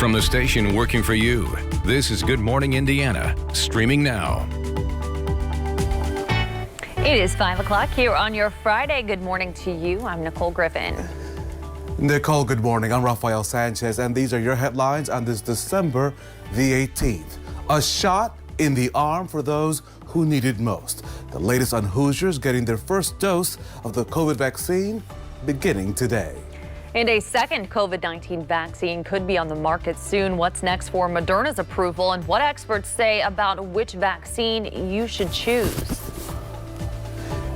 From the station working for you, this is Good Morning Indiana, streaming now. It is 5 o'clock here on your Friday. Good morning to you. I'm Nicole Griffin. Nicole, good morning. I'm Rafael Sanchez, and these are your headlines on this December the 18th. A shot in the arm for those who need it most. The latest on Hoosiers getting their first dose of the COVID vaccine beginning today. And a second COVID-19 vaccine could be on the market soon. What's next for Moderna's approval and what experts say about which vaccine you should choose.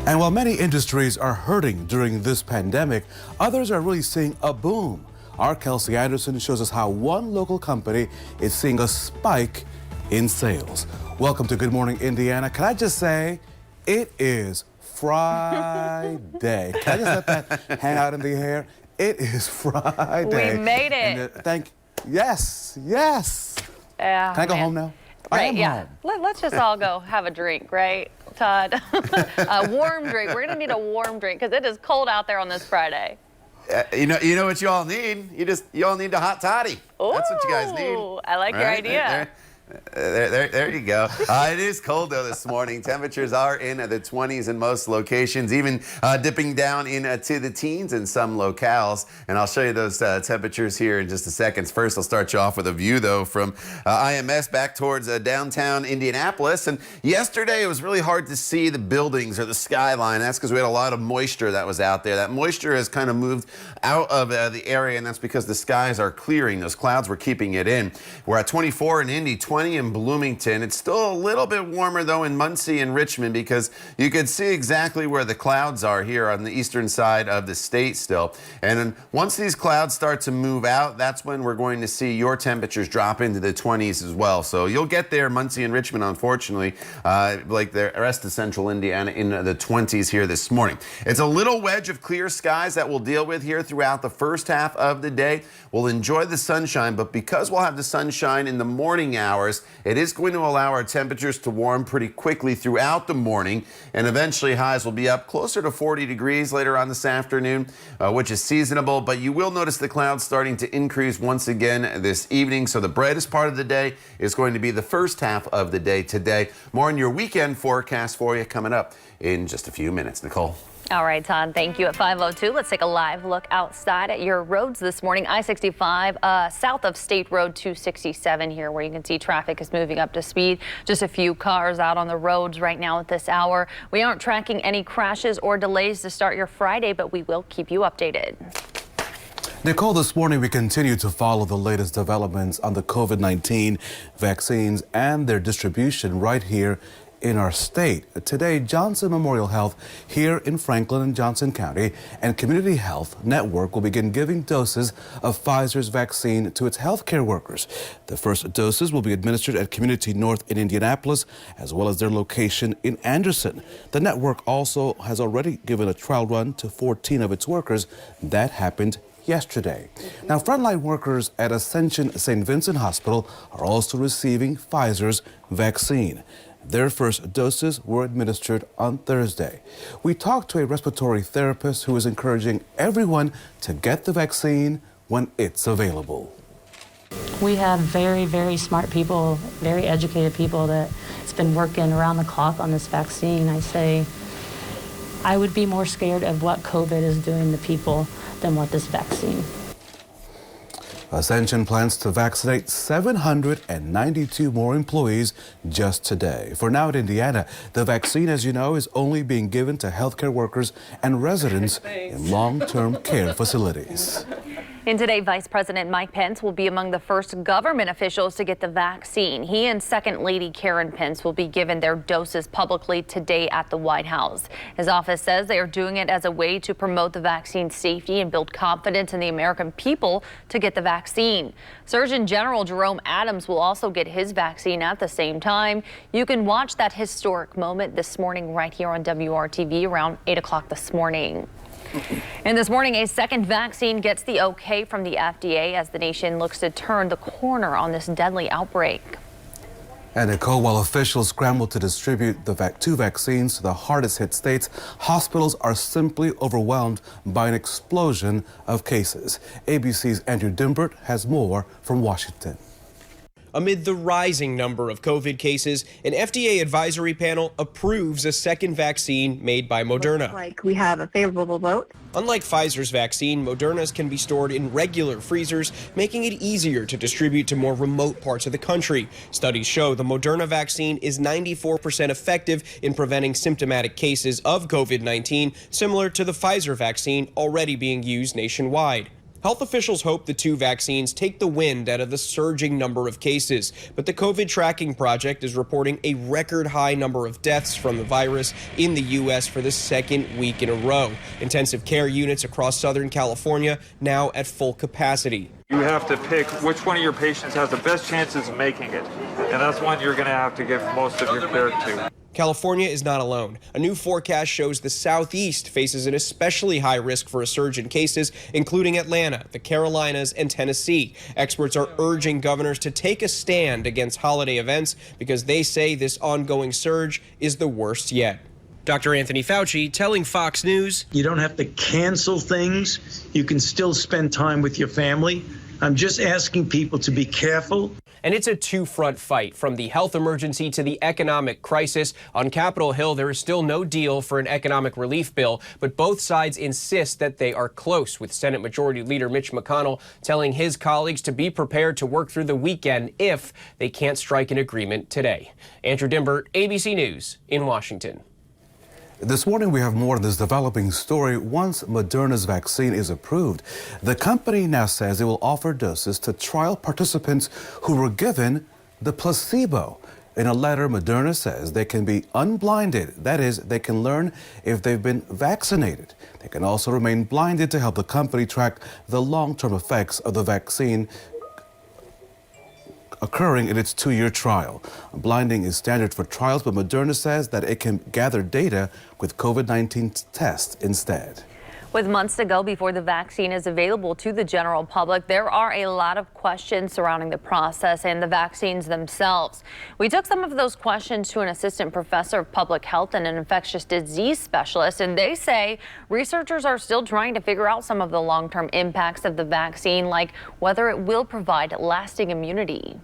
And while many industries are hurting during this pandemic, others are really seeing a boom. Our Kelsey Anderson shows us how one local company is seeing a spike in sales. Welcome to Good Morning Indiana. Can I just say, it is Friday. Can I just let that hang out in the air? It is Friday. We made it. Yes. Can I go home now? Right, yeah. Let's just all go have a drink, right, Todd? A warm drink. We're going to need a warm drink because it is cold out there on this Friday. You know what you all need? You all need a hot toddy. Ooh, that's what you guys need. I like your idea. There you go. It is cold though this morning. Temperatures are in the 20s in most locations, even dipping down into the teens in some locales. And I'll show you those temperatures here in just a second. First, I'll start you off with a view though from IMS back towards downtown Indianapolis. And yesterday it was really hard to see the buildings or the skyline. That's because we had a lot of moisture that was out there. That moisture has kind of moved out of the area, and that's because the skies are clearing. Those clouds were keeping it in. We're at 24 in Indy, 20 in Bloomington. It's still a little bit warmer though in Muncie and Richmond because you can see exactly where the clouds are here on the eastern side of the state still. And then once these clouds start to move out, that's when we're going to see your temperatures drop into the 20s as well. So you'll get there, Muncie and Richmond, unfortunately, like the rest of central Indiana in the 20s here this morning. It's a little wedge of clear skies that we'll deal with here throughout the first half of the day. We'll enjoy the sunshine, but because we'll have the sunshine in the morning hours, it is going to allow our temperatures to warm pretty quickly throughout the morning, and eventually highs will be up closer to 40 degrees later on this afternoon, which is seasonable, but you will notice the clouds starting to increase once again this evening. So the brightest part of the day is going to be the first half of the day today. More on your weekend forecast for you coming up in just a few minutes. Nicole. All right, Todd, thank you. At 5:02, let's take a live look outside at your roads this morning. I-65 south of State Road 267 here, where you can see traffic is moving up to speed. Just a few cars out on the roads right now at this hour. We aren't tracking any crashes or delays to start your Friday, but we will keep you updated. Nicole, this morning we continue to follow the latest developments on the COVID-19 vaccines and their distribution right here in our state. Today, Johnson Memorial Health here in Franklin and Johnson County and Community Health Network will begin giving doses of Pfizer's vaccine to its healthcare workers. The first doses will be administered at Community North in Indianapolis, as well as their location in Anderson. The network also has already given a trial run to 14 of its workers. That happened yesterday. Now, frontline workers at Ascension St. Vincent Hospital are also receiving Pfizer's vaccine. Their first doses were administered on Thursday. We talked to a respiratory therapist who is encouraging everyone to get the vaccine when it's available. We have very, very smart people, very educated people that's been working around the clock on this vaccine. I say I would be more scared of what COVID is doing to people than what this vaccine. Ascension plans to vaccinate 792 more employees just today. For now in Indiana, the vaccine, as you know, is only being given to healthcare workers and residents in long-term care facilities. And today, Vice President Mike Pence will be among the first government officials to get the vaccine. He and Second Lady Karen Pence will be given their doses publicly today at the White House. His office says they are doing it as a way to promote the vaccine safety and build confidence in the American people to get the vaccine. Surgeon General Jerome Adams will also get his vaccine at the same time. You can watch that historic moment this morning right here on WRTV around 8 o'clock this morning. And this morning, a second vaccine gets the okay from the FDA as the nation looks to turn the corner on this deadly outbreak. And Nicole, while officials scramble to distribute the two vaccines to the hardest hit states, hospitals are simply overwhelmed by an explosion of cases. ABC's Andrew Dimbert has more from Washington. Amid the rising number of COVID cases, an FDA advisory panel approves a second vaccine made by Moderna. Looks like we have a favorable vote. Unlike Pfizer's vaccine, Moderna's can be stored in regular freezers, making it easier to distribute to more remote parts of the country. Studies show the Moderna vaccine is 94% effective in preventing symptomatic cases of COVID-19, similar to the Pfizer vaccine already being used nationwide. Health officials hope the two vaccines take the wind out of the surging number of cases, but the COVID Tracking Project is reporting a record high number of deaths from the virus in the U.S. for the second week in a row. Intensive care units across Southern California now at full capacity. You have to pick which one of your patients has the best chances of making it, and that's one you're going to have to give most of your care to. California is not alone. A new forecast shows the Southeast faces an especially high risk for a surge in cases, including Atlanta, the Carolinas, and Tennessee. Experts are urging governors to take a stand against holiday events because they say this ongoing surge is the worst yet. Dr. Anthony Fauci telling Fox News, "You don't have to cancel things. You can still spend time with your family. I'm just asking people to be careful." And it's a two-front fight, from the health emergency to the economic crisis. On Capitol Hill, there is still no deal for an economic relief bill, but both sides insist that they are close, with Senate Majority Leader Mitch McConnell telling his colleagues to be prepared to work through the weekend if they can't strike an agreement today. Andrew Dimbert, ABC News in Washington. This morning, we have more on this developing story. Once Moderna's vaccine is approved, the company now says it will offer doses to trial participants who were given the placebo. In a letter, Moderna says they can be unblinded. That is, they can learn if they've been vaccinated. They can also remain blinded to help the company track the long-term effects of the vaccine occurring in its 2-year trial. Blinding is standard for trials, but Moderna says that it can gather data with COVID-19 tests instead. With months to go before the vaccine is available to the general public, there are a lot of questions surrounding the process and the vaccines themselves. We took some of those questions to an assistant professor of public health and an infectious disease specialist, and they say researchers are still trying to figure out some of the long-term impacts of the vaccine, like whether it will provide lasting immunity.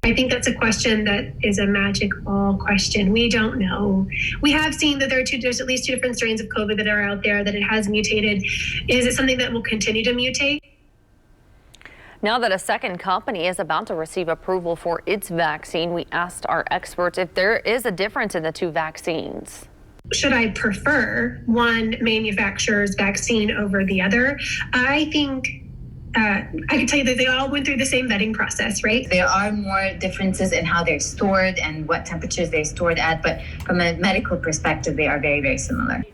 I think that's a question that is a magic ball question. We don't know. We have seen that there's at least 2 different strains of COVID that are out there, that it has mutated. Is it something that will continue to mutate? Now that a second company is about to receive approval for its vaccine, we asked our experts if there is a difference in the two vaccines. Should I prefer one manufacturer's vaccine over the other? I think I can tell you that they all went through the same vetting process, right? There are more differences in how they're stored and what temperatures they're stored at, but from a medical perspective, they are very, very similar.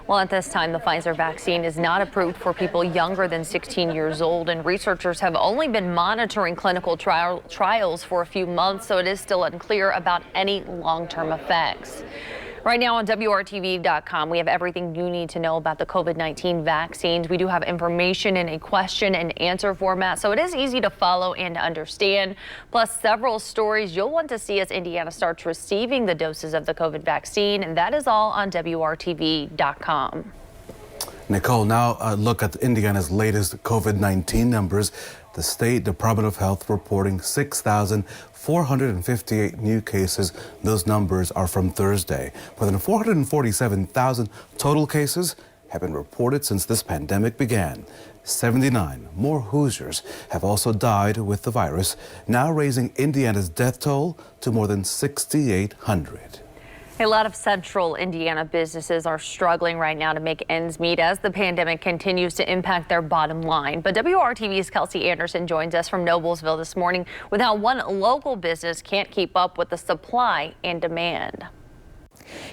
Well, at this time, the Pfizer vaccine is not approved for people younger than 16 years old, and researchers have only been monitoring clinical trials for a few months, so it is still unclear about any long-term effects. Right now on WRTV.com, we have everything you need to know about the COVID-19 vaccines. We do have information in a question and answer format, so it is easy to follow and understand. Plus, several stories you'll want to see as Indiana starts receiving the doses of the COVID vaccine, and that is all on WRTV.com. Nicole, now a look at Indiana's latest COVID-19 numbers. The State Department of Health reporting 6,458 new cases. Those numbers are from Thursday. More than 447,000 total cases have been reported since this pandemic began. 79 more Hoosiers have also died with the virus, now raising Indiana's death toll to more than 6,800. A lot of central Indiana businesses are struggling right now to make ends meet as the pandemic continues to impact their bottom line. But WRTV's Kelsey Anderson joins us from Noblesville this morning with how one local business can't keep up with the supply and demand.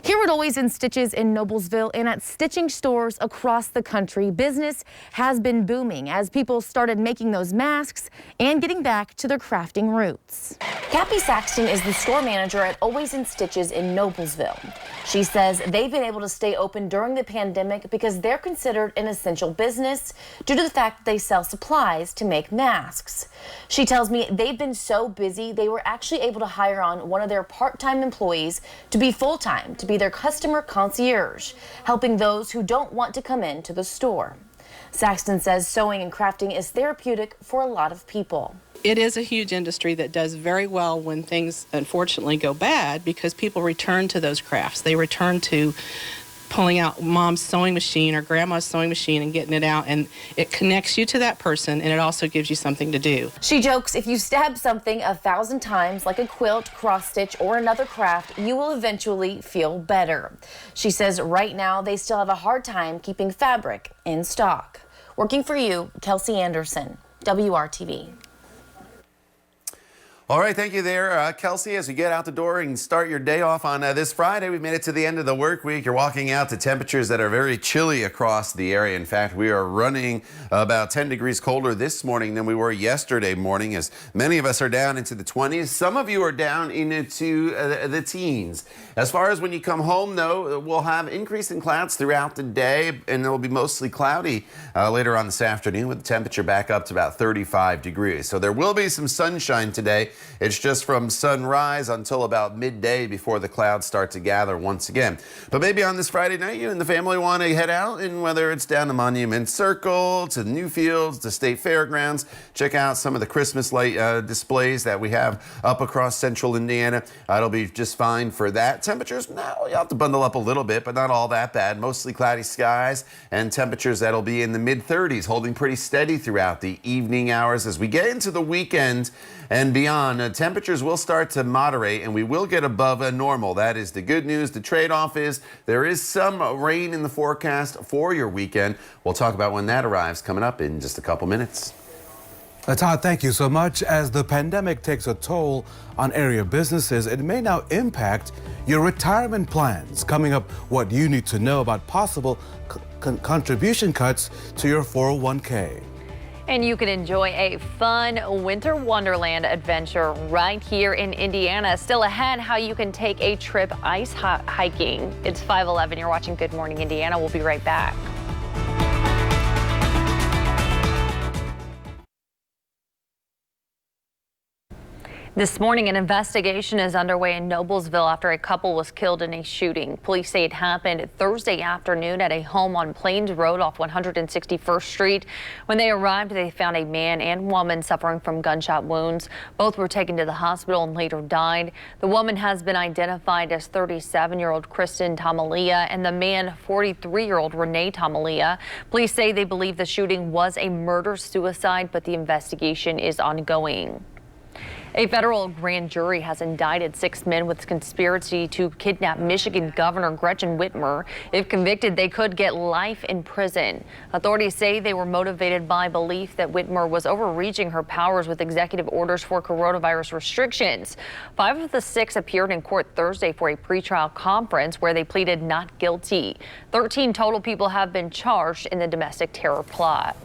Here at Always in Stitches in Noblesville and at stitching stores across the country, business has been booming as people started making those masks and getting back to their crafting roots. Cappy Saxton is the store manager at Always in Stitches in Noblesville. She says they've been able to stay open during the pandemic because they're considered an essential business due to the fact that they sell supplies to make masks. She tells me they've been so busy they were actually able to hire on one of their part-time employees to be full-time, to be their customer concierge, helping those who don't want to come into the store. Saxton says sewing and crafting is therapeutic for a lot of people. It is a huge industry that does very well when things unfortunately go bad because people return to those crafts. They return to pulling out mom's sewing machine or grandma's sewing machine and getting it out, and it connects you to that person, and it also gives you something to do. She jokes if you stab something 1,000 times like a quilt, cross stitch, or another craft, you will eventually feel better. She says right now they still have a hard time keeping fabric in stock. Working for you, Kelsey Anderson, WRTV. All right, thank you there, Kelsey. As we get out the door and start your day off on this Friday, we've made it to the end of the work week. You're walking out to temperatures that are very chilly across the area. In fact, we are running about 10 degrees colder this morning than we were yesterday morning, as many of us are down into the 20s. Some of you are down into the teens. As far as when you come home, though, we'll have increasing clouds throughout the day, and it will be mostly cloudy later on this afternoon with the temperature back up to about 35 degrees. So there will be some sunshine today. It's just from sunrise until about midday before the clouds start to gather once again. But maybe on this Friday night, you and the family want to head out, and whether it's down to Monument Circle, to Newfields, to State Fairgrounds, check out some of the Christmas light displays that we have up across central Indiana. It'll be just fine for that. Temperatures, now you'll have to bundle up a little bit, but not all that bad. Mostly cloudy skies and temperatures that'll be in the mid-30s, holding pretty steady throughout the evening hours. As we get into the weekend and beyond, temperatures will start to moderate and we will get above normal. That is the good news. The trade-off is there is some rain in the forecast for your weekend. We'll talk about when that arrives coming up in just a couple minutes. Todd, thank you so much. As the pandemic takes a toll on area businesses, it may now impact your retirement plans. Coming up, what you need to know about possible contribution cuts to your 401k. And you can enjoy a fun winter wonderland adventure right here in Indiana. Still ahead, how you can take a trip ice hiking. It's 5:11. You're watching Good Morning Indiana. We'll be right back. This morning, an investigation is underway in Noblesville after a couple was killed in a shooting. Police say it happened Thursday afternoon at a home on Plains Road off 161st Street. When they arrived, they found a man and woman suffering from gunshot wounds. Both were taken to the hospital and later died. The woman has been identified as 37-year-old Kristen Tamalia and the man, 43-year-old Renee Tamalia. Police say they believe the shooting was a murder-suicide, but the investigation is ongoing. A federal grand jury has indicted 6 men with conspiracy to kidnap Michigan Governor Gretchen Whitmer. If convicted, they could get life in prison. Authorities say they were motivated by belief that Whitmer was overreaching her powers with executive orders for coronavirus restrictions. 5 of the 6 appeared in court Thursday for a pretrial conference where they pleaded not guilty. 13 total people have been charged in the domestic terror plot.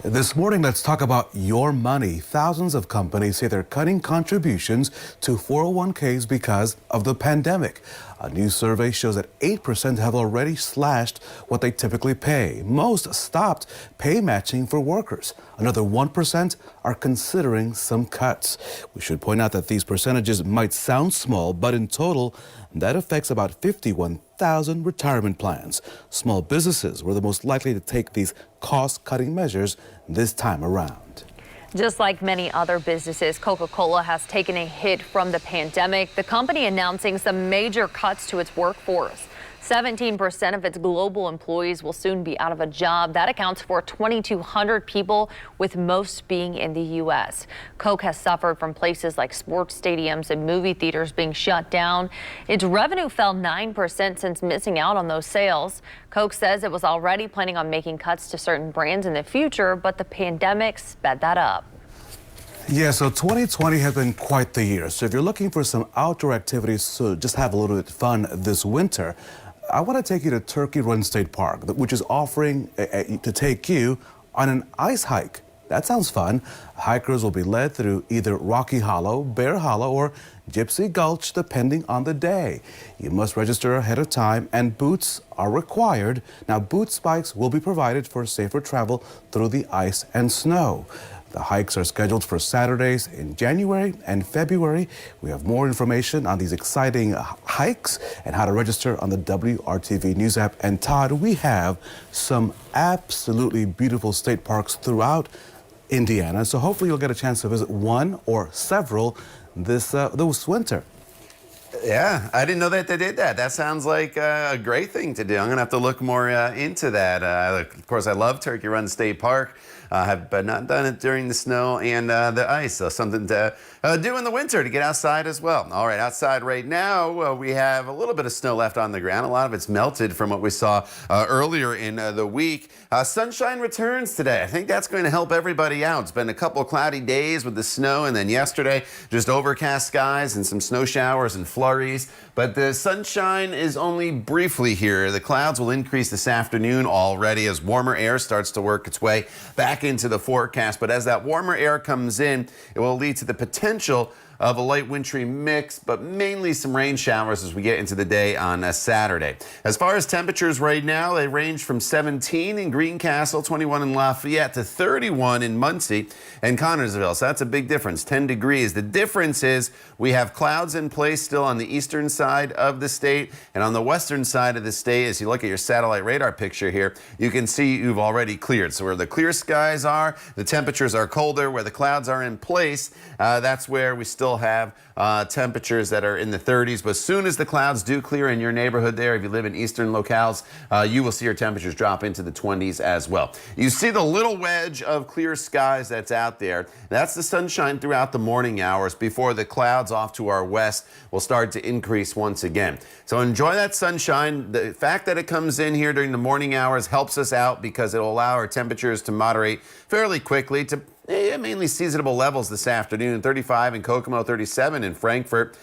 This morning, let's talk about your money. Thousands of companies say they're cutting contributions to 401ks because of the pandemic. A new survey shows that 8% have already slashed what they typically pay. Most stopped pay matching for workers. Another 1% are considering some cuts. We should point out that these percentages might sound small, but in total, that affects about 51,000 retirement plans. Small businesses were the most likely to take these cost-cutting measures this time around. Just like many other businesses, Coca-Cola has taken a hit from the pandemic. The company announcing some major cuts to its workforce. 17% of its global employees will soon be out of a job. That accounts for 2,200 people, with most being in the U.S. Coke has suffered from places like sports stadiums and movie theaters being shut down. Its revenue fell 9% since missing out on those sales. Coke says it was already planning on making cuts to certain brands in the future, but the pandemic sped that up. Yeah, so 2020 has been quite the year. So if you're looking for some outdoor activities to just have a little bit of fun this winter, I want to take you to Turkey Run State Park, which is offering to take you on an ice hike. That sounds fun. Hikers will be led through either Rocky Hollow, Bear Hollow, or Gypsy Gulch, depending on the day. You must register ahead of time, and boots are required. Now, boot spikes will be provided for safer travel through the ice and snow. The hikes are scheduled for Saturdays in January and February. We have more information on these exciting hikes and how to register on the WRTV News app. And Todd, we have some absolutely beautiful state parks throughout Indiana. So hopefully you'll get a chance to visit one or several this winter. Yeah, I didn't know that they did that. That sounds like a great thing to do. I'm going to have to look more into that. Of course, I love Turkey Run State Park. But not done it during the snow and the ice. So something to do in the winter to get outside as well. All right, outside right now, we have a little bit of snow left on the ground. A lot of it's melted from what we saw earlier in the week. Sunshine returns today. I think that's going to help everybody out. It's been a couple of cloudy days with the snow, and then yesterday, just overcast skies and some snow showers and flurries. But the sunshine is only briefly here. The clouds will increase this afternoon already as warmer air starts to work its way back into the forecast. But as that warmer air comes in, it will lead to the potential of a light wintry mix, but mainly some rain showers as we get into the day on Saturday. As far as temperatures right now, they range from 17 in Greencastle, 21 in Lafayette, to 31 in Muncie and Connorsville. So that's a big difference, 10 degrees. The difference is we have clouds in place still on the eastern side of the state, and on the western side of the state, as you look at your satellite radar picture here, you can see you've already cleared. So where the clear skies are, the temperatures are colder. Where the clouds are in place, that's where we still have temperatures that are in the 30s. But as soon as the clouds do clear in your neighborhood there, if you live in eastern locales, you will see your temperatures drop into the 20s as well. You see the little wedge of clear skies that's out there. That's the sunshine throughout the morning hours before the clouds off to our west will start to increase once again. So enjoy that sunshine. The fact that it comes in here during the morning hours helps us out because it will allow our temperatures to moderate fairly quickly to mainly seasonable levels this afternoon. 35 in Kokomo, 37 in Frankfort.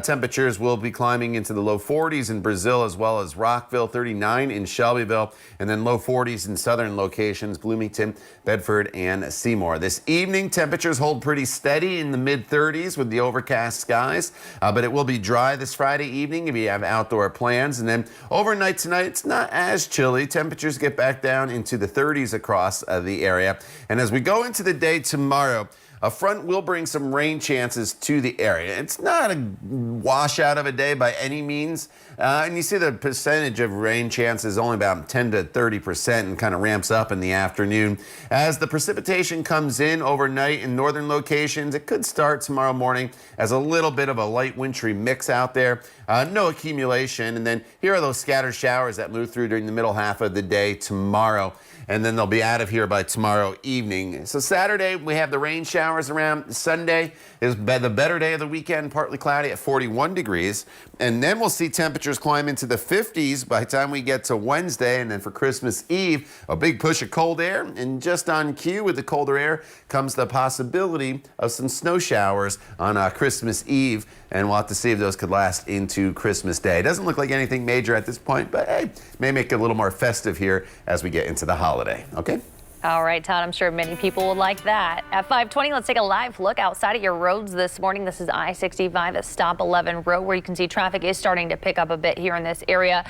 Temperatures will be climbing into the low 40s in Brazil as well as Rockville, 39 in Shelbyville, and then low 40s in southern locations, Bloomington, Bedford, and Seymour. This evening, temperatures hold pretty steady in the mid-30s with the overcast skies, but it will be dry this Friday evening if you have outdoor plans. And then overnight tonight, it's not as chilly. Temperatures get back down into the 30s across the area. And as we go into the day tomorrow, a front will bring some rain chances to the area. It's not a washout of a day by any means. And you see the percentage of rain chances only about 10 to 30% and kind of ramps up in the afternoon. As the precipitation comes in overnight in northern locations, it could start tomorrow morning as a little bit of a light wintry mix out there. No accumulation. And then here are those scattered showers that move through during the middle half of the day tomorrow. And then they'll be out of here by tomorrow evening. So Saturday, we have the rain showers around. Sunday is the better day of the weekend, partly cloudy at 41 degrees. And then we'll see temperatures climb into the 50s by the time we get to Wednesday. And then for Christmas Eve, a big push of cold air. And just on cue with the colder air comes the possibility of some snow showers on Christmas Eve. And we'll have to see if those could last into Christmas Day. It doesn't look like anything major at this point, but hey, may make it a little more festive here as we get into the holiday. Okay? All right, Todd, I'm sure many people would like that. At 5:20, let's take a live look outside at your roads this morning. This is I-65 at Stop 11 Road, where you can see traffic is starting to pick up a bit here in this area.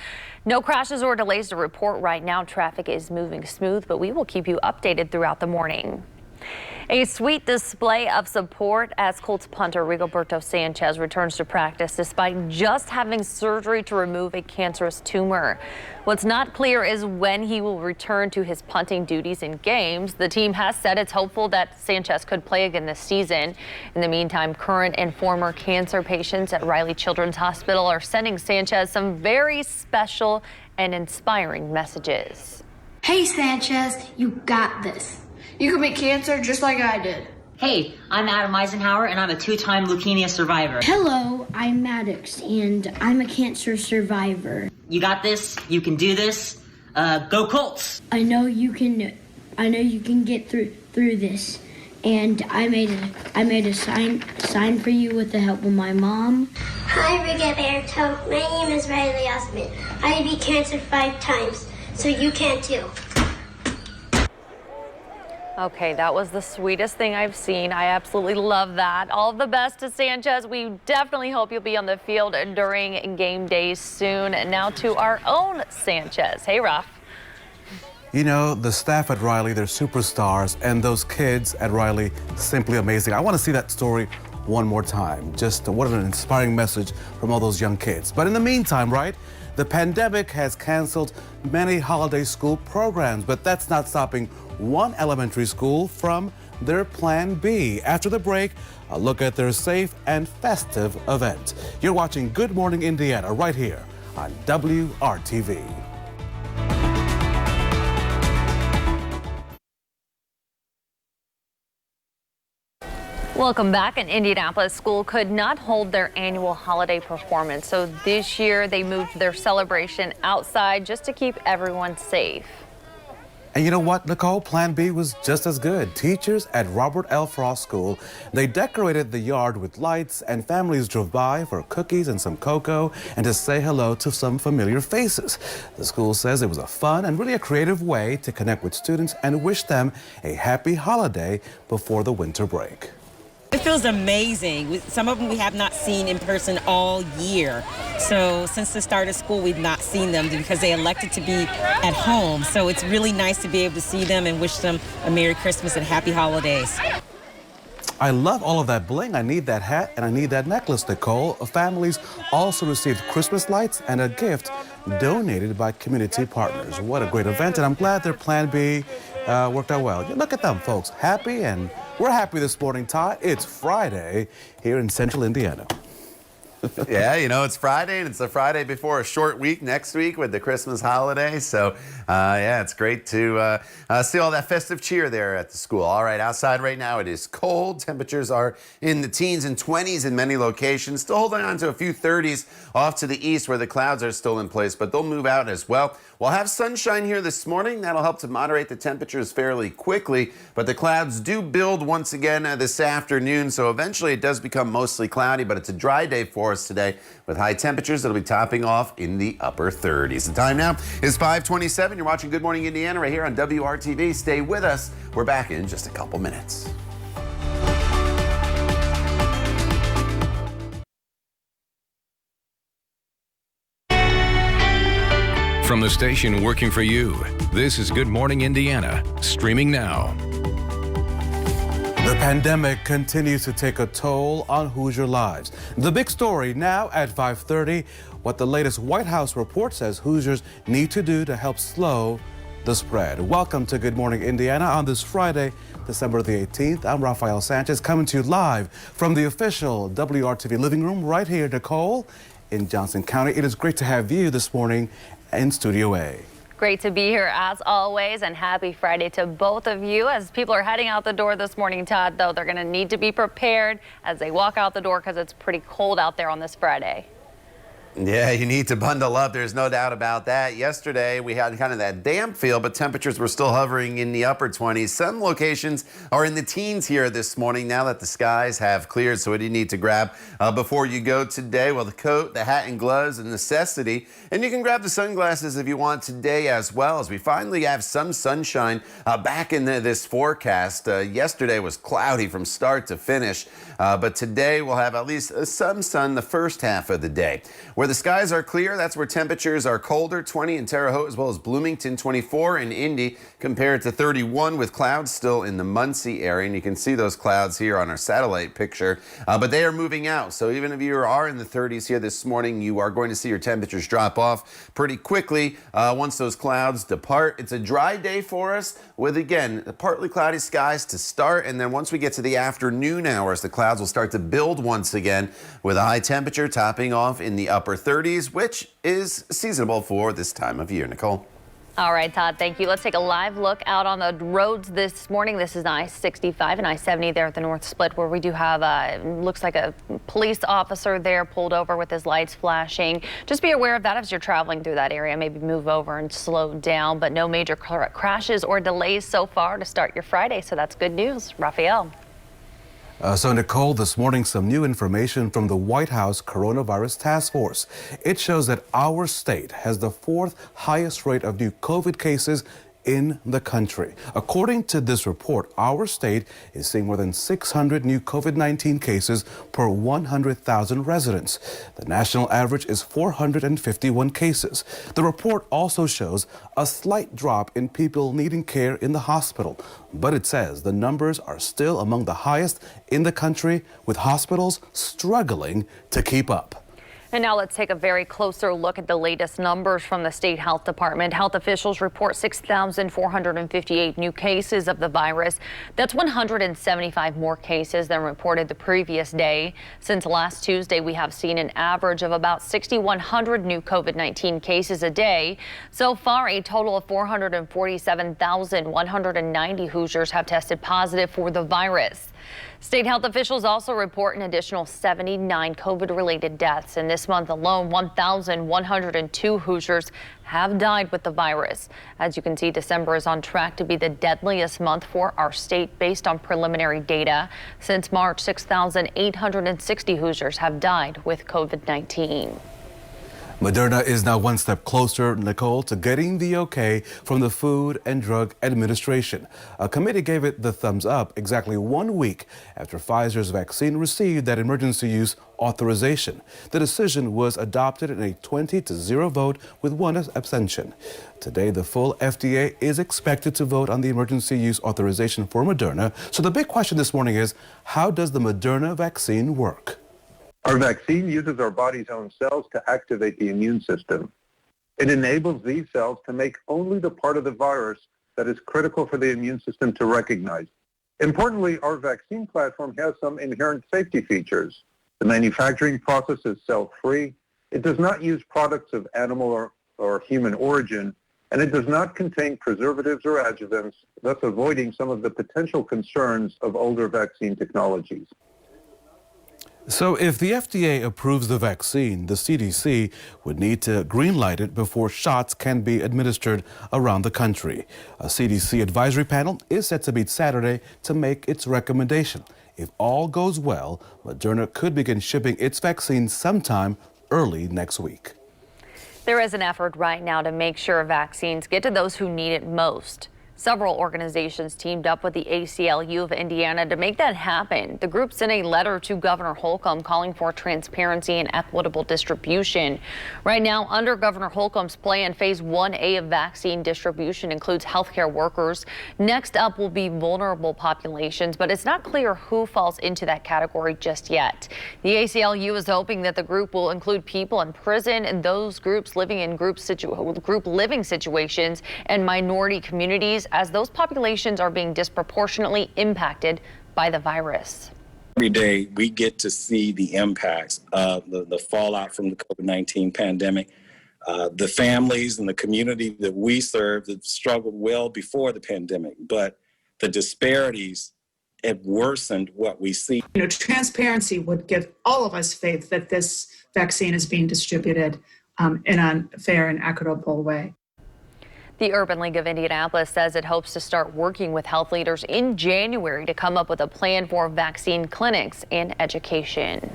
No crashes or delays to report right now. Traffic is moving smooth, but we will keep you updated throughout the morning. A sweet display of support as Colts punter Rigoberto Sanchez returns to practice despite just having surgery to remove a cancerous tumor. What's not clear is when he will return to his punting duties in games. The team has said it's hopeful that Sanchez could play again this season. In the meantime, current and former cancer patients at Riley Children's Hospital are sending Sanchez some very special and inspiring messages. Hey Sanchez, you got this. You can beat cancer just like I did. Hey, I'm Adam Eisenhower, and I'm a 2-time leukemia survivor. Hello, I'm Maddox, and I'm a cancer survivor. You got this. You can do this. Go Colts! I know you can get through this. and I made a sign for you with the help of my mom. Hi, Brigadier Baritone. My name is Riley Osmond. I beat cancer 5 times, so you can too. Okay, that was the sweetest thing I've seen. I absolutely love that. All the best to Sanchez. We definitely hope you'll be on the field during game days soon. And now to our own Sanchez. Hey, Ruff. You know, the staff at Riley, they're superstars, and those kids at Riley, simply amazing. I want to see that story one more time. Just what an inspiring message from all those young kids. But in the meantime, right, the pandemic has canceled many holiday school programs, but that's not stopping one elementary school from their plan B. After the break, a look at their safe and festive event. You're watching Good Morning Indiana right here on WRTV. Welcome back. An Indianapolis school could not hold their annual holiday performance, so this year they moved their celebration outside just to keep everyone safe. And you know what, Nicole? Plan B was just as good. Teachers at Robert L. Frost School, they decorated the yard with lights, and families drove by for cookies and some cocoa and to say hello to some familiar faces. The school says it was a fun and really a creative way to connect with students and wish them a happy holiday before the winter break. It feels amazing. Some of them we have not seen in person all year. So since the start of school, we've not seen them because they elected to be at home. So it's really nice to be able to see them and wish them a Merry Christmas and Happy Holidays. I love all of that bling. I need that hat and I need that necklace, Nicole. Families also received Christmas lights and a gift donated by community partners. What a great event, and I'm glad their Plan B worked out well. Look at them, folks. Happy, and we're happy this morning, Todd. It's Friday here in Central Indiana. Yeah, you know, it's Friday, and it's the Friday before a short week next week with the Christmas holiday. So, yeah, it's great to see all that festive cheer there at the school. All right, outside right now, it is cold. Temperatures are in the teens and 20s in many locations. Still holding on to a few 30s off to the east where the clouds are still in place, but they'll move out as well. We'll have sunshine here this morning. That'll help to moderate the temperatures fairly quickly, but the clouds do build once again this afternoon, so eventually it does become mostly cloudy, but it's a dry day for us today with high temperatures that'll be topping off in the upper 30s. The time now is 5:27. You're watching Good Morning Indiana right here on WRTV. Stay with us. We're back in just a couple minutes. From the station working for you, this is Good Morning Indiana, streaming now. The pandemic continues to take a toll on Hoosier lives. The big story now at 5:30, what the latest White House report says Hoosiers need to do to help slow the spread. Welcome to Good Morning Indiana on this Friday, December the 18th. I'm Rafael Sanchez coming to you live from the official WRTV living room right here, Nicole, in Johnson County. It is great to have you this morning in Studio A. Great to be here as always, and happy Friday to both of you. As people are heading out the door this morning, Todd, though, they're going to need to be prepared as they walk out the door because it's pretty cold out there on this Friday. Yeah, you need to bundle up. There's no doubt about that. Yesterday, we had kind of that damp feel, but temperatures were still hovering in the upper 20s. Some locations are in the teens here this morning now that the skies have cleared. So what do you need to grab before you go today? Well, the coat, the hat, and gloves, a necessity. And you can grab the sunglasses if you want today as well, as we finally have some sunshine back in this forecast. Yesterday was cloudy from start to finish, but today we'll have at least some sun the first half of the day. Where the skies are clear, that's where temperatures are colder, 20 in Terre Haute as well as Bloomington, 24 in Indy, compared to 31 with clouds still in the Muncie area. And you can see those clouds here on our satellite picture, but they are moving out. So even if you are in the 30s here this morning, you are going to see your temperatures drop off pretty quickly once those clouds depart. It's a dry day for us with, again, partly cloudy skies to start. And then once we get to the afternoon hours, the clouds will start to build once again with a high temperature topping off in the upper 30s, which is seasonable for this time of year. Nicole. All right, Todd, thank you. Let's take a live look out on the roads this morning. This is I-65 and I-70 there at the North Split, where we do have, looks like a police officer there pulled over with his lights flashing. Just be aware of that as you're traveling through that area. Maybe move over and slow down, but no major crashes or delays so far to start your Friday, so that's good news. Raphael. So Nicole, this morning some new information from the White House Coronavirus Task Force. It shows that our state has the 4th highest rate of new COVID cases in the country. According to this report, our state is seeing more than 600 new COVID-19 cases per 100,000 residents. The national average is 451 cases. The report also shows a slight drop in people needing care in the hospital, but it says the numbers are still among the highest in the country, with hospitals struggling to keep up. And now let's take a very closer look at the latest numbers from the state health department. Health officials report 6,458 new cases of the virus. That's 175 more cases than reported the previous day. Since last Tuesday, we have seen an average of about 6,100 new COVID-19 cases a day. So far, a total of 447,190 Hoosiers have tested positive for the virus. State health officials also report an additional 79 COVID-related deaths. And this month alone, 1,102 Hoosiers have died with the virus. As you can see, December is on track to be the deadliest month for our state based on preliminary data. Since March, 6,860 Hoosiers have died with COVID-19. Moderna is now one step closer, Nicole, to getting the okay from the Food and Drug Administration. A committee gave it the thumbs up exactly 1 week after Pfizer's vaccine received that emergency use authorization. The decision was adopted in a 20-0 vote with 1 abstention. Today, the full FDA is expected to vote on the emergency use authorization for Moderna. So the big question this morning is, how does the Moderna vaccine work? Our vaccine uses our body's own cells to activate the immune system. It enables these cells to make only the part of the virus that is critical for the immune system to recognize. Importantly, our vaccine platform has some inherent safety features. The manufacturing process is cell-free. It does not use products of animal or human origin, and it does not contain preservatives or adjuvants, thus avoiding some of the potential concerns of older vaccine technologies. So if the FDA approves the vaccine, the CDC would need to greenlight it before shots can be administered around the country. A CDC advisory panel is set to meet Saturday to make its recommendation. If all goes well, Moderna could begin shipping its vaccine sometime early next week. There is an effort right now to make sure vaccines get to those who need it most. Several organizations teamed up with the ACLU of Indiana to make that happen. The group sent a letter to Governor Holcomb calling for transparency and equitable distribution. Right now, under Governor Holcomb's plan, Phase 1A of vaccine distribution includes healthcare workers. Next up will be vulnerable populations, but it's not clear who falls into that category just yet. The ACLU is hoping that the group will include people in prison and those groups living in group living situations and minority communities, as those populations are being disproportionately impacted by the virus. Every day we get to see the impacts of the fallout from the COVID-19 pandemic. The families and the community that we serve that struggled well before the pandemic, but the disparities have worsened what we see. Transparency would give all of us faith that this vaccine is being distributed in a fair and equitable way. The Urban League of Indianapolis says it hopes to start working with health leaders in January to come up with a plan for vaccine clinics and education.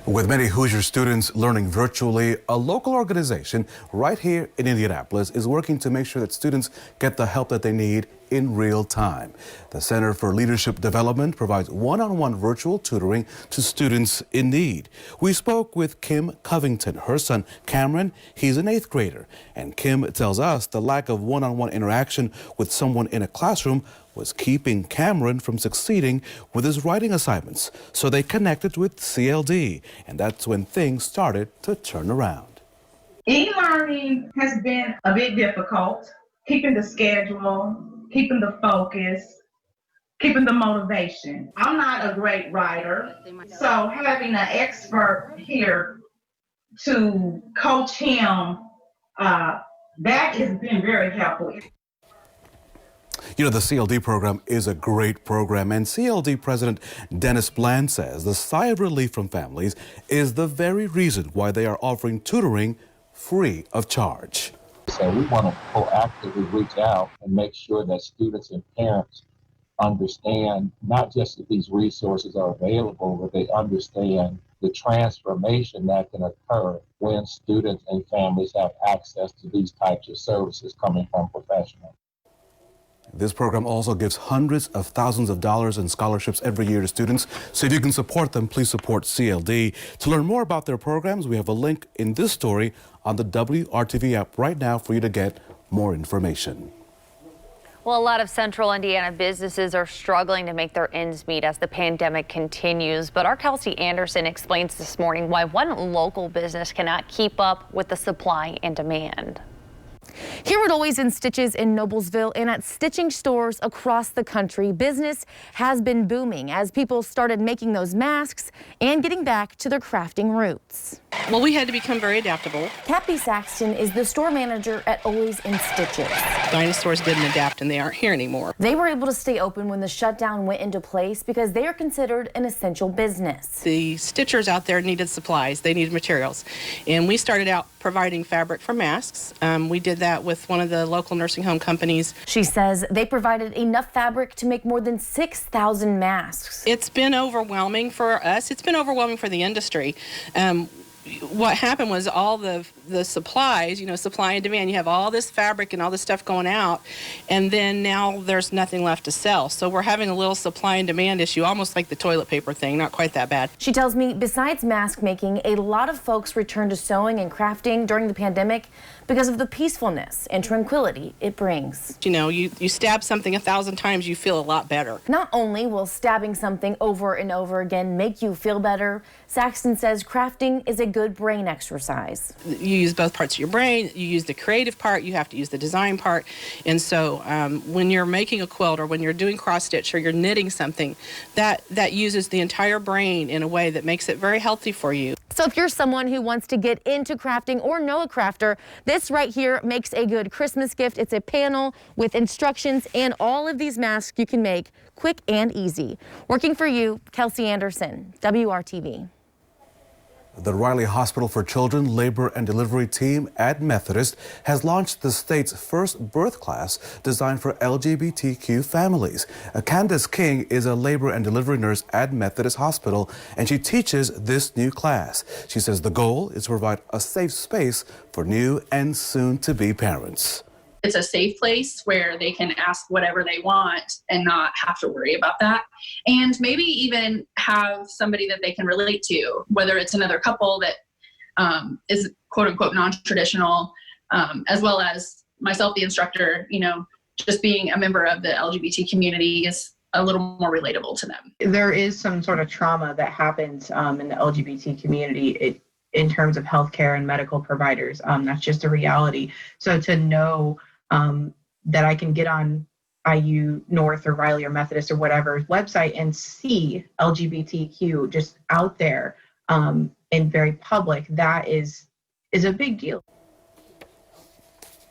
With many Hoosier students learning virtually, a local organization right here in Indianapolis is working to make sure that students get the help that they need in real time. The Center for Leadership Development provides one-on-one virtual tutoring to students in need. We spoke with Kim Covington, her son Cameron. He's an 8th grader, and Kim tells us the lack of one-on-one interaction with someone in a classroom was keeping Cameron from succeeding with his writing assignments. So they connected with CLD, and that's when things started to turn around. E-learning has been a bit difficult, keeping the schedule, keeping the focus, keeping the motivation. I'm not a great writer, so having an expert here to coach him That has been very helpful. You know, the CLD program is a great program, and CLD President Dennis Bland says the sigh of relief from families is the very reason why they are offering tutoring free of charge. So we want to proactively reach out and make sure that students and parents understand not just that these resources are available, but they understand the transformation that can occur when students and families have access to these types of services coming from professionals. This program also gives hundreds of thousands of dollars in scholarships every year to students. So if you can support them, please support CLD. To learn more about their programs, we have a link in this story on the WRTV app right now for you to get more information. Well, a lot of central Indiana businesses are struggling to make their ends meet as the pandemic continues. But our Kelsey Anderson explains this morning why one local business cannot keep up with the supply and demand. Here at Always in Stitches in Noblesville and at stitching stores across the country, business has been booming as people started making those masks and getting back to their crafting roots. Well, we had to become very adaptable. Kathy Saxton is the store manager at Always in Stitches. Dinosaurs didn't adapt and they aren't here anymore. They were able to stay open when the shutdown went into place because they are considered an essential business. The stitchers out there needed supplies, they needed materials. And we started out providing fabric for masks. We did that with one of the local nursing home companies. She says they provided enough fabric to make more than 6,000 masks. It's been overwhelming for us. It's been overwhelming for the industry. What happened was all the supplies, supply and demand, you have all this fabric and all this stuff going out, and then now there's nothing left to sell. So we're having a little supply and demand issue, almost like the toilet paper thing, not quite that bad. She tells me besides mask making, a lot of folks returned to sewing and crafting during the pandemic because of the peacefulness and tranquility it brings. You stab something 1,000 times, you feel a lot better. Not only will stabbing something over and over again make you feel better, Saxton says crafting is a good brain exercise. You use both parts of your brain. You use the creative part, you have to use the design part. And so when you're making a quilt or when you're doing cross stitch or you're knitting something, that uses the entire brain in a way that makes it very healthy for you. So if you're someone who wants to get into crafting or know a crafter, this right here makes a good Christmas gift. It's a panel with instructions and all of these masks you can make quick and easy. Working for you, Kelsey Anderson, WRTV. The Riley Hospital for Children Labor and Delivery team at Methodist has launched the state's first birth class designed for LGBTQ families. Candace King is a labor and delivery nurse at Methodist Hospital, and she teaches this new class. She says the goal is to provide a safe space for new and soon-to-be parents. It's a safe place where they can ask whatever they want and not have to worry about that. And maybe even have somebody that they can relate to, whether it's another couple that is quote unquote non-traditional, as well as myself, the instructor, just being a member of the LGBT community is a little more relatable to them. There is some sort of trauma that happens in the LGBT community in terms of healthcare and medical providers. That's just a reality. So to know that I can get on IU North or Riley or Methodist or whatever website and see LGBTQ just out there and very public, that is a big deal.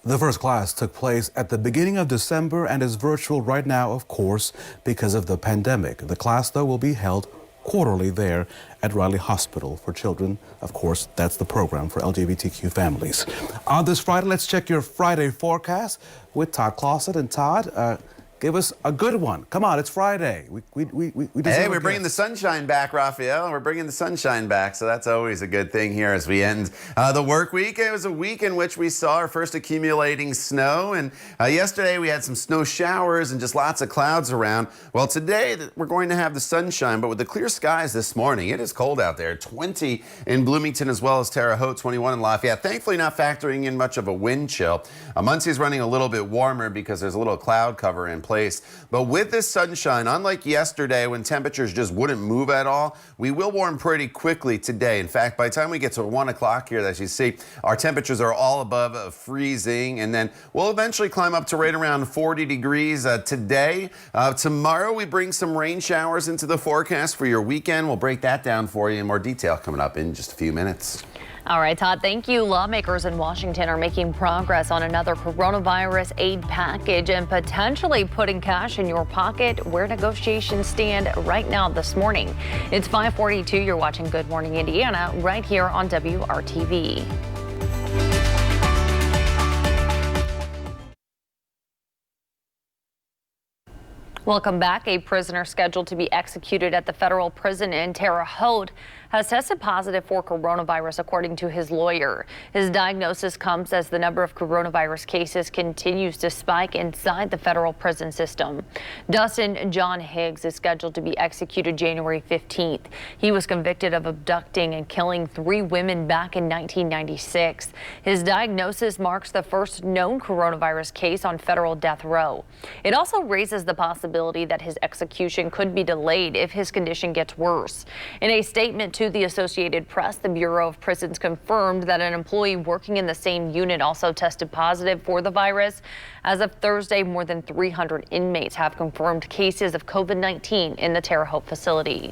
The first class took place at the beginning of December and is virtual right now, of course, because of the pandemic. The class, though, will be held quarterly there at Riley Hospital for Children. Of course, that's the program for LGBTQ families. On this Friday, let's check your Friday forecast with Todd Clausen. And Todd, give us a good one. Come on, it's Friday. Hey, we're bringing the sunshine back, Raphael. We're bringing the sunshine back, so that's always a good thing here as we end the work week. It was a week in which we saw our first accumulating snow, and yesterday we had some snow showers and just lots of clouds around. Well, today we're going to have the sunshine, but with the clear skies this morning, it is cold out there. 20 in Bloomington as well as Terre Haute, 21 in Lafayette. Thankfully not factoring in much of a wind chill. Muncie's running a little bit warmer because there's a little cloud cover in place. But with this sunshine, unlike yesterday when temperatures just wouldn't move at all, we will warm pretty quickly today. In fact, by the time we get to 1 o'clock here, as you see, our temperatures are all above freezing, and then we'll eventually climb up to right around 40 degrees today. Tomorrow we bring some rain showers into the forecast for your weekend. We'll break that down for you in more detail coming up in just a few minutes. All right, Todd, thank you. Lawmakers in Washington are making progress on another coronavirus aid package and potentially putting cash in your pocket. Where negotiations stand right now this morning. It's 5:42. You're watching Good Morning Indiana right here on WRTV. Welcome back. A prisoner scheduled to be executed at the federal prison in Terre Haute has tested positive for coronavirus, according to his lawyer. His diagnosis comes as the number of coronavirus cases continues to spike inside the federal prison system. Dustin John Higgs is scheduled to be executed January 15th. He was convicted of abducting and killing 3 women back in 1996. His diagnosis marks the first known coronavirus case on federal death row. It also raises the possibility that his execution could be delayed if his condition gets worse. In a statement to the Associated Press, the Bureau of Prisons confirmed that an employee working in the same unit also tested positive for the virus. As of Thursday, more than 300 inmates have confirmed cases of COVID-19 in the Terre Haute facility.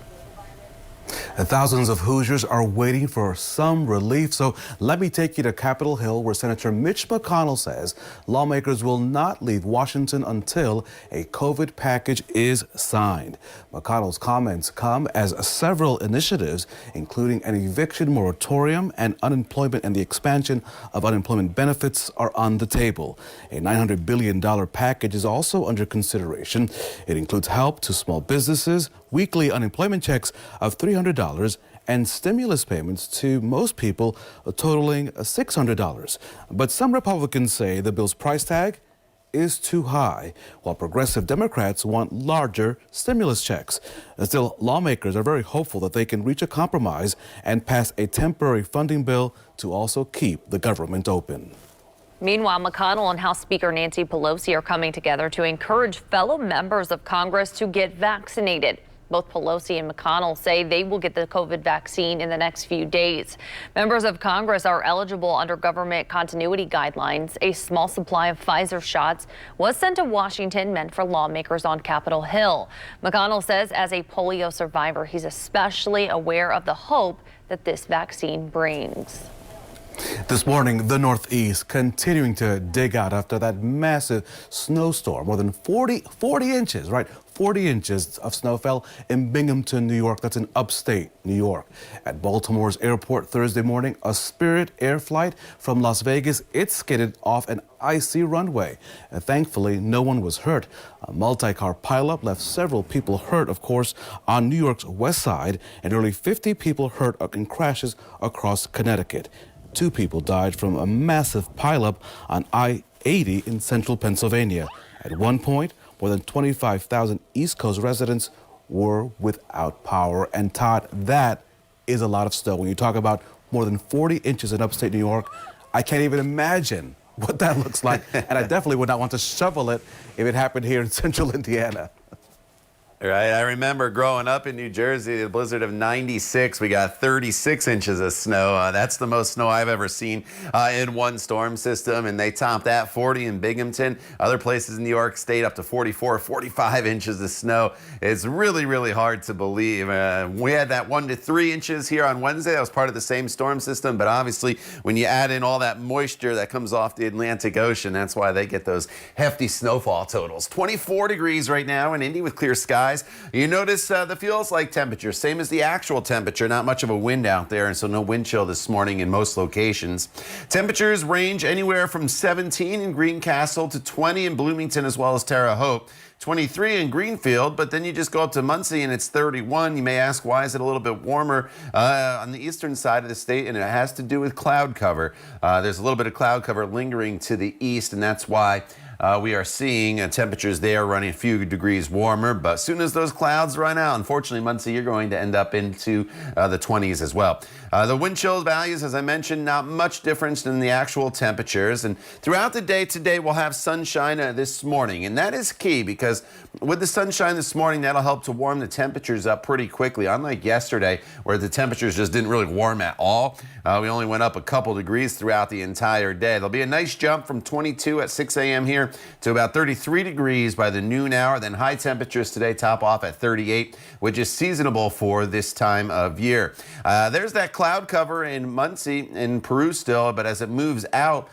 Thousands of Hoosiers are waiting for some relief, so let me take you to Capitol Hill, where Senator Mitch McConnell says lawmakers will not leave Washington until a COVID package is signed. McConnell's comments come as several initiatives, including an eviction moratorium and unemployment and the expansion of unemployment benefits, are on the table. A $900 billion package is also under consideration. It includes help to small businesses, weekly unemployment checks of $300, and stimulus payments to most people totaling $600. But some Republicans say the bill's price tag is too high, while progressive Democrats want larger stimulus checks. Still, lawmakers are very hopeful that they can reach a compromise and pass a temporary funding bill to also keep the government open. Meanwhile, McConnell and House Speaker Nancy Pelosi are coming together to encourage fellow members of Congress to get vaccinated. Both Pelosi and McConnell say they will get the COVID vaccine in the next few days. Members of Congress are eligible under government continuity guidelines. A small supply of Pfizer shots was sent to Washington, meant for lawmakers on Capitol Hill. McConnell says as a polio survivor, he's especially aware of the hope that this vaccine brings. This morning, the Northeast continuing to dig out after that massive snowstorm. More than 40 inches, right? 40 inches of snow fell in Binghamton, New York. That's in upstate New York. At Baltimore's airport Thursday morning, a Spirit Air flight from Las Vegas, it skidded off an icy runway. Thankfully, no one was hurt. A multi-car pileup left several people hurt, of course, on New York's west side, and nearly 50 people hurt in crashes across Connecticut. 2 people died from a massive pileup on I-80 in central Pennsylvania. At one point, more than 25,000 East Coast residents were without power. And Todd, that is a lot of snow. When you talk about more than 40 inches in upstate New York, I can't even imagine what that looks like. And I definitely would not want to shovel it if it happened here in central Indiana. Right. I remember growing up in New Jersey, the blizzard of '96, we got 36 inches of snow. That's the most snow I've ever seen in one storm system. And they topped that 40 in Binghamton. Other places in New York State up to 44, 45 inches of snow. It's really, really hard to believe. We had that 1 to 3 inches here on Wednesday. That was part of the same storm system. But obviously, when you add in all that moisture that comes off the Atlantic Ocean, that's why they get those hefty snowfall totals. 24 degrees right now in Indy with clear skies. You notice the feels like temperature, same as the actual temperature, not much of a wind out there, and so no wind chill this morning in most locations. Temperatures range anywhere from 17 in Greencastle to 20 in Bloomington as well as Terre Haute. 23 in Greenfield, but then you just go up to Muncie and it's 31. You may ask, why is it a little bit warmer on the eastern side of the state? And it has to do with cloud cover. There's a little bit of cloud cover lingering to the east, and that's why we are seeing temperatures there running a few degrees warmer. But as soon as those clouds run out, unfortunately, Muncie, you're going to end up into the 20s as well. The wind chill values, as I mentioned, not much difference than the actual temperatures. And throughout the day today, we'll have sunshine this morning. And that is key because with the sunshine this morning, that'll help to warm the temperatures up pretty quickly. Unlike yesterday, where the temperatures just didn't really warm at all. We only went up a couple degrees throughout the entire day. There'll be a nice jump from 22 at 6 a.m. here center to about 33 degrees by the noon hour. Then high temperatures today top off at 38, which is seasonable for this time of year. There's that cloud cover in Muncie in Peru still, but as it moves out,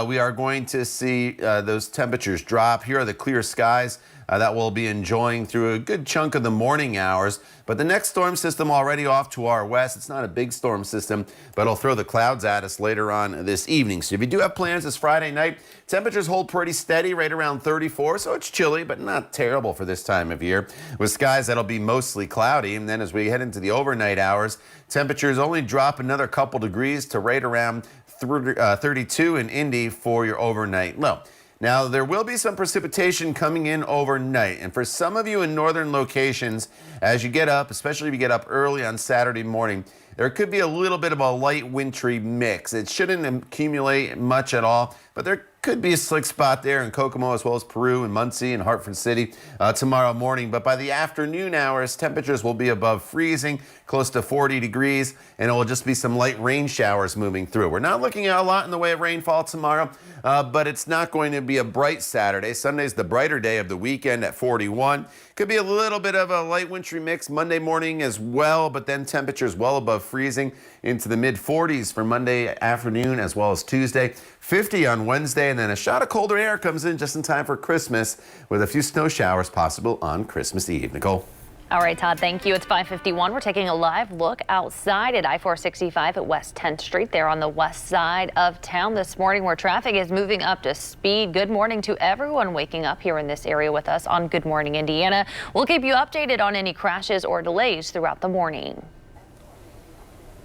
we are going to see those temperatures drop. Here are the clear skies that we'll be enjoying through a good chunk of the morning hours. But the next storm system already off to our west. It's not a big storm system, but it'll throw the clouds at us later on this evening. So if you do have plans this Friday night, temperatures hold pretty steady right around 34. So it's chilly, but not terrible for this time of year, with skies that'll be mostly cloudy. And then as we head into the overnight hours, temperatures only drop another couple degrees to right around 32 in Indy for your overnight low. Now, there will be some precipitation coming in overnight, and for some of you in northern locations, as you get up, especially if you get up early on Saturday morning, there could be a little bit of a light wintry mix. It shouldn't accumulate much at all, but there could be a slick spot there in Kokomo as well as Peru and Muncie and Hartford City tomorrow morning. But by the afternoon hours, temperatures will be above freezing, close to 40 degrees, and it will just be some light rain showers moving through. We're not looking at a lot in the way of rainfall tomorrow, but it's not going to be a bright Saturday. Sunday's the brighter day of the weekend at 41. Could be a little bit of a light wintry mix Monday morning as well, but then temperatures well above freezing into the mid-40s for Monday afternoon as well as Tuesday. 50 on Wednesday, and then a shot of colder air comes in just in time for Christmas with a few snow showers possible on Christmas Eve. Nicole. All right, Todd, thank you. It's 5:51. We're taking a live look outside at I-465 at West 10th Street there on the west side of town this morning, where traffic is moving up to speed. Good morning to everyone waking up here in this area with us on Good Morning Indiana. We'll keep you updated on any crashes or delays throughout the morning.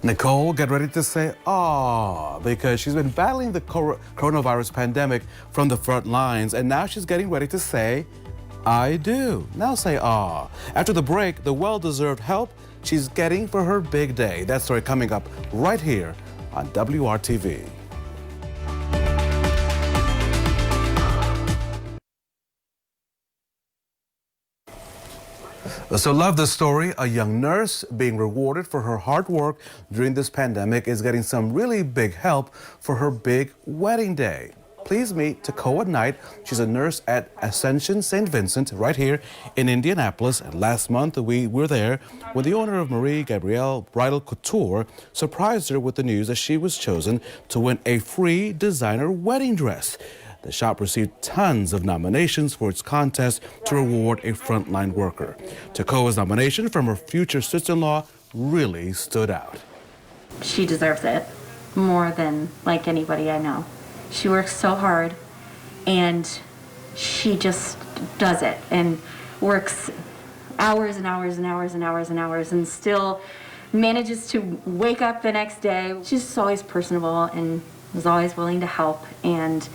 Nicole, get ready to say "ah," because she's been battling the coronavirus pandemic from the front lines, and now she's getting ready to say "I do." Now say "ah." After the break, the well-deserved help she's getting for her big day. That story coming up right here on WRTV. So love the story. A young nurse being rewarded for her hard work during this pandemic is getting some really big help for her big wedding day. Please meet Takoa Knight. She's a nurse at Ascension St. Vincent right here in Indianapolis. And last month we were there when the owner of Marie Gabrielle Bridal Couture surprised her with the news that she was chosen to win a free designer wedding dress. The shop received tons of nominations for its contest to reward a frontline worker. Takoa's nomination from her future sister-in-law really stood out. She deserves it more than like anybody I know. She works so hard and she just does it and works hours and hours and hours and hours and hours and still manages to wake up the next day. She's just always personable and was always willing to help, and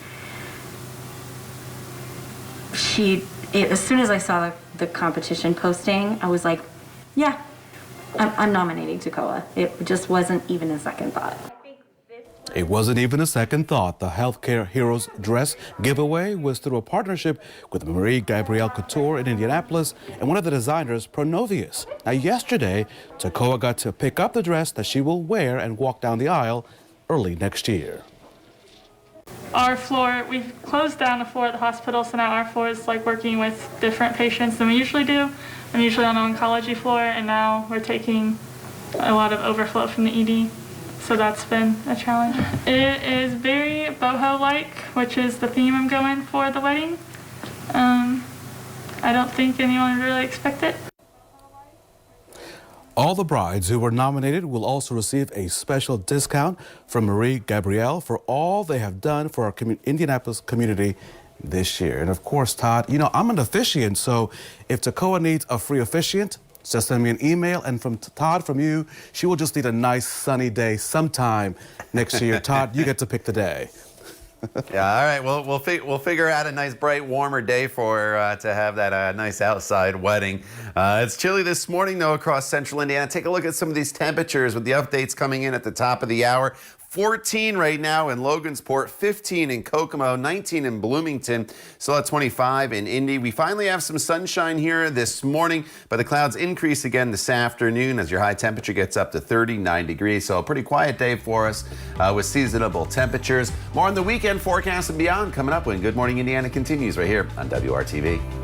as soon as I saw the competition posting, I was like, yeah, I'm nominating Takoa. It just wasn't even a second thought. It wasn't even a second thought. The Healthcare Heroes dress giveaway was through a partnership with Marie Gabrielle Couture in Indianapolis and one of the designers, Pronovius. Now, yesterday, Takoa got to pick up the dress that she will wear and walk down the aisle early next year. Our floor, we've closed down the floor at the hospital, so now our floor is like working with different patients than we usually do. I'm usually on an oncology floor, and now we're taking a lot of overflow from the ED, so that's been a challenge. It is very boho-like, which is the theme I'm going for the wedding. I don't think anyone would really expect it. All the brides who were nominated will also receive a special discount from Marie Gabrielle for all they have done for our Indianapolis community this year. And of course, Todd, you know, I'm an officiant, so if Takoa needs a free officiant, just send me an email, and from Todd, from you, she will just need a nice sunny day sometime next year. Todd, you get to pick the day. Yeah, all right. Well, we'll figure out a nice, bright, warmer day for her to have that nice outside wedding. It's chilly this morning, though, across central Indiana. Take a look at some of these temperatures with the updates coming in at the top of the hour. 14 right now in Logansport, 15 in Kokomo, 19 in Bloomington, still at 25 in Indy. We finally have some sunshine here this morning, but the clouds increase again this afternoon as your high temperature gets up to 39 degrees. So a pretty quiet day for us with seasonable temperatures. More on the weekend forecast and beyond coming up when Good Morning Indiana continues right here on WRTV.